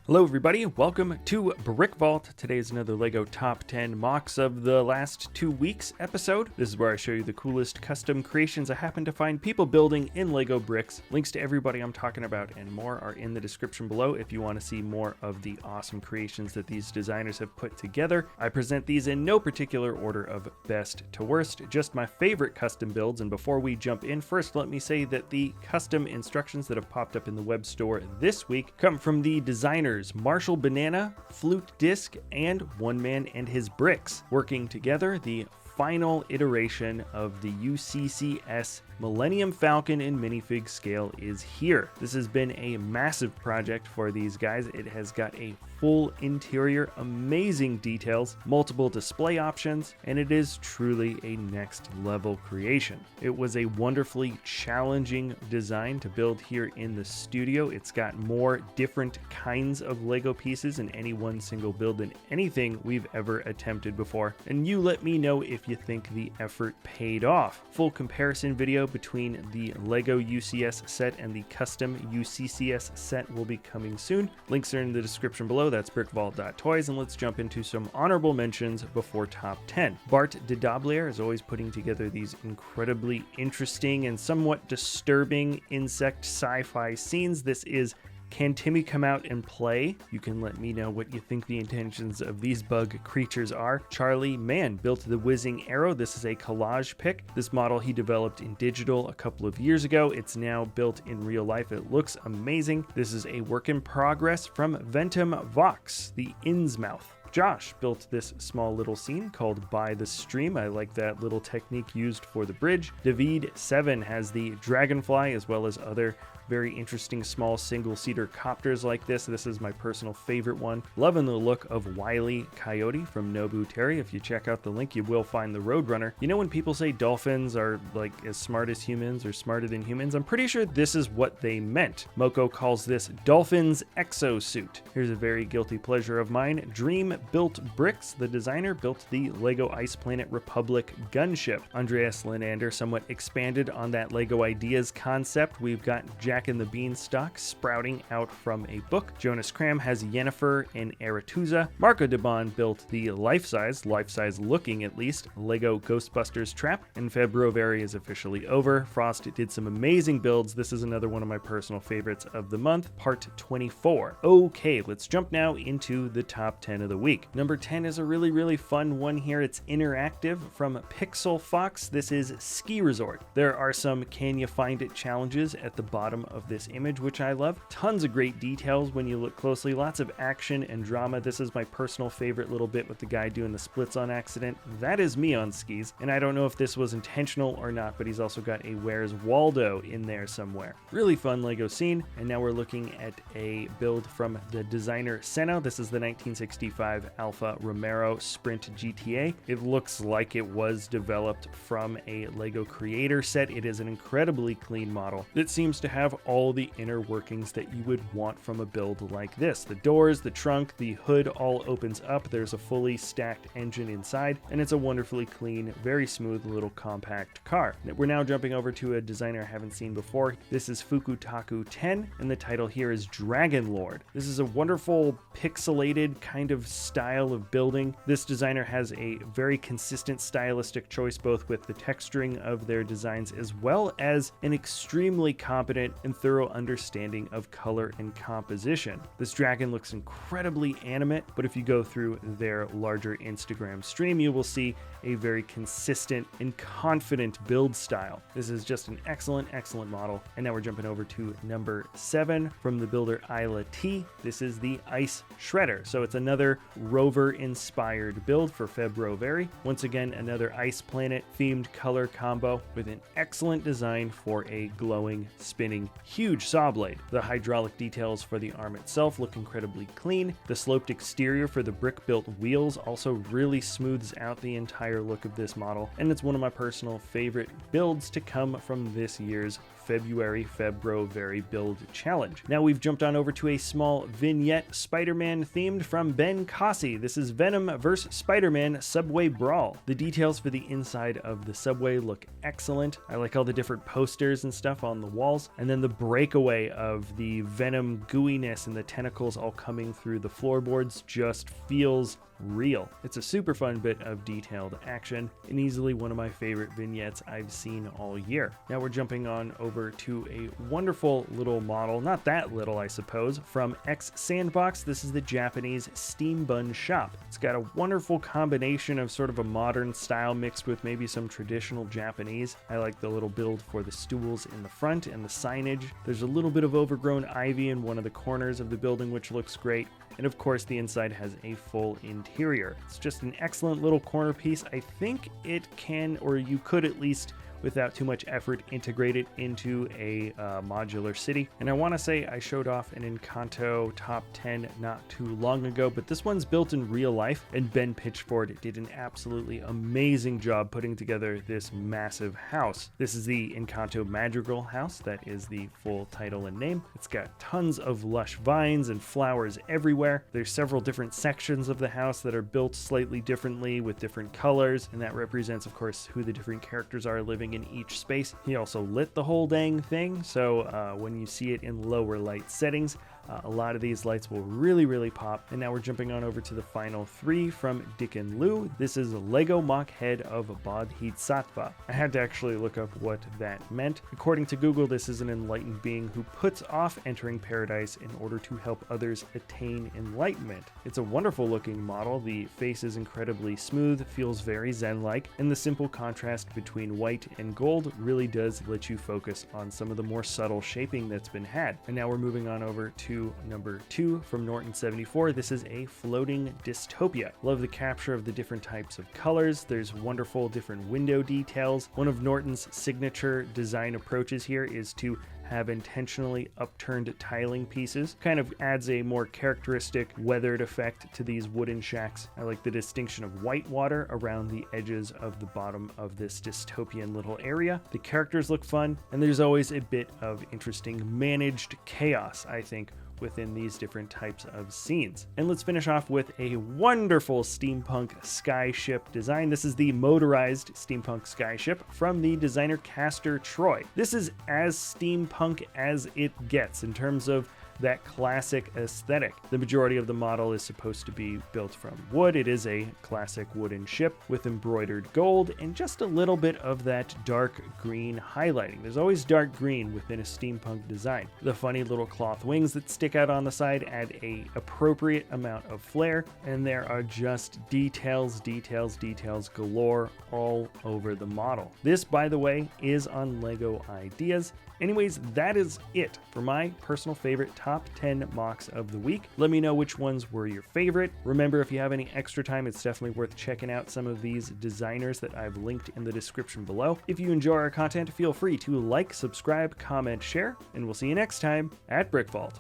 Hello everybody, welcome to Brick Vault. Today is another LEGO Top 10 MOCs of the last 2 weeks episode. This is where I show you the coolest custom creations I happen to find people building in LEGO bricks. Links to everybody I'm talking about and more are in the description below if you want to see more of the awesome creations that these designers have put together. I present these in no particular order of best to worst, just my favorite custom builds. And before we jump in, first let me say that the custom instructions that have popped up in the web store this week come from the designers Marshall Banana, Flute Disc, and One Man and His Bricks. Working together, the final iteration of the UCCS Millennium Falcon in minifig scale is here. This has been a massive project for these guys. It has got a full interior, amazing details, multiple display options, and it is truly a next level creation. It was a wonderfully challenging design to build here in the studio. It's got more different kinds of Lego pieces in any one single build than anything we've ever attempted before, and you let me know if you think the effort paid off. Full comparison video between the LEGO UCS set and the custom UCCS set will be coming soon. Links are in the description below. That's brickvault.toys, and let's jump into some honorable mentions before top 10. Bart de Dablier is always putting together these incredibly interesting and somewhat disturbing insect sci-fi scenes. This is Can Timmy Come Out and Play? You can let me know what you think the intentions of these bug creatures are. Charlie Mann built the Whizzing Arrow. This is a collage pick. This model he developed in digital a couple of years ago. It's now built in real life. It looks amazing. This is a work in progress from Venom Vox, the Innsmouth. Josh built this small little scene called By the Stream. I like that little technique used for the bridge. David7 has the Dragonfly as well as other very interesting small single-seater copters like this. This is my personal favorite one. Loving the look of Wile E. Coyote from Nobu Terry. If you check out the link, you will find the Roadrunner. You know when people say dolphins are like as smart as humans or smarter than humans? I'm pretty sure this is what they meant. Moko calls this Dolphin's Exosuit. Here's a very guilty pleasure of mine. Dream Built Bricks. The designer built the LEGO Ice Planet Republic gunship. Andreas Linander somewhat expanded on that LEGO Ideas concept. We've got Jack and the Beanstalk sprouting out from a book. Jonas Kram has Yennefer and Aretuza. Marco DeBon built the life-size looking at least, LEGO Ghostbusters trap. And February is officially over. Frost did some amazing builds. This is another one of my personal favorites of the month, part 24. Okay, let's jump now into the top 10 of the week. Number 10 is a really fun one here. It's interactive from Pixel Fox. This is Ski Resort. There are some Can You Find It challenges at the bottom of this image, which I love. Tons of great details when you look closely. Lots of action and drama. This is my personal favorite little bit with the guy doing the splits on accident. That is me on skis, and I don't know if this was intentional or not, but he's also got a Where's Waldo in there somewhere. Really fun Lego scene, and now we're looking at a build from the designer Seno. This is the 1965 Alfa Romero Sprint GTA. It looks like it was developed from a Lego creator set. It is an incredibly clean model that seems to have all the inner workings that you would want from a build like this. The doors, the trunk, the hood all opens up. There's a fully stacked engine inside, and it's a wonderfully clean, very smooth little compact car. We're now jumping over to a designer I haven't seen before. This is Fukutaku 10, and the title here is Dragonlord. This is a wonderful pixelated kind of style of building. This designer has a very consistent stylistic choice both with the texturing of their designs as well as an extremely competent and thorough understanding of color and composition. This dragon looks incredibly animate, but if you go through their larger Instagram stream, you will see a very consistent and confident build style. This is just an excellent model. And now we're jumping over to number 7 from the builder Ilya T. This is the Ice Shredder. So it's another rover-inspired build for February. Once again, another Ice Planet themed color combo with an excellent design for a glowing, spinning huge saw blade. The hydraulic details for the arm itself look incredibly clean. The sloped exterior for the brick-built wheels also really smooths out the entire look of this model, and it's one of my personal favorite builds to come from this year's February Febro-Very Build Challenge. Now we've jumped on over to a small vignette Spider-Man themed from Ben Cossy. This is Venom vs. Spider-Man Subway Brawl. The details for the inside of the subway look excellent. I like all the different posters and stuff on the walls, and then the breakaway of the Venom gooiness and the tentacles all coming through the floorboards just feels real. It's a super fun bit of detailed action and easily one of my favorite vignettes I've seen all year. Now we're jumping on over to a wonderful little model, not that little I suppose, from ExeSandbox. This is the Japanese Steam Bun Shop. It's got a wonderful combination of sort of a modern style mixed with maybe some traditional Japanese. I like the little build for the stools in the front and the signage. There's a little bit of overgrown ivy in one of the corners of the building which looks great. And of course the inside has a full interior. It's just an excellent little corner piece. I think it can, or you could at least, without too much effort, integrate it into a modular city. And I want to say I showed off an Encanto top 10 not too long ago, but this one's built in real life, and Ben Pitchford did an absolutely amazing job putting together this massive house. This is the Encanto Madrigal house. That is the full title and name. It's got tons of lush vines and flowers everywhere. There's several different sections of the house that are built slightly differently with different colors, and that represents, of course, who the different characters are living in each space. He also lit the whole dang thing, so when you see it in lower light settings, a lot of these lights will really pop. And now we're jumping on over to the final three from Dicken. This is LEGOMOC-Head of Bodhisattva. I had to actually look up what that meant. According to Google, this is an enlightened being who puts off entering paradise in order to help others attain enlightenment. It's a wonderful looking model. The face is incredibly smooth, feels very zen-like, and the simple contrast between white and gold really does let you focus on some of the more subtle shaping that's been had. And now we're moving on over to number 2 from Norton74. This is a floating dystopia. Love the capture of the different types of colors. There's wonderful different window details. One of Norton's signature design approaches here is to have intentionally upturned tiling pieces. Kind of adds a more characteristic weathered effect to these wooden shacks. I like the distinction of white water around the edges of the bottom of this dystopian little area. The characters look fun, and there's always a bit of interesting managed chaos, I think, within these different types of scenes. And let's finish off with a wonderful steampunk skyship design. This is the motorized steampunk skyship from the designer Castor. This is as steampunk as it gets in terms of that classic aesthetic. The majority of the model is supposed to be built from wood. It is a classic wooden ship with embroidered gold and just a little bit of that dark green highlighting. There's always dark green within a steampunk design. The funny little cloth wings that stick out on the side add a appropriate amount of flair, and there are just details galore all over the model. This, by the way, is on LEGO Ideas. Anyways, that is it for my personal favorite top 10 MOCs of the week. Let me know which ones were your favorite. Remember, if you have any extra time, it's definitely worth checking out some of these designers that I've linked in the description below. If you enjoy our content, feel free to like, subscribe, comment, share, and we'll see you next time at Brick Vault.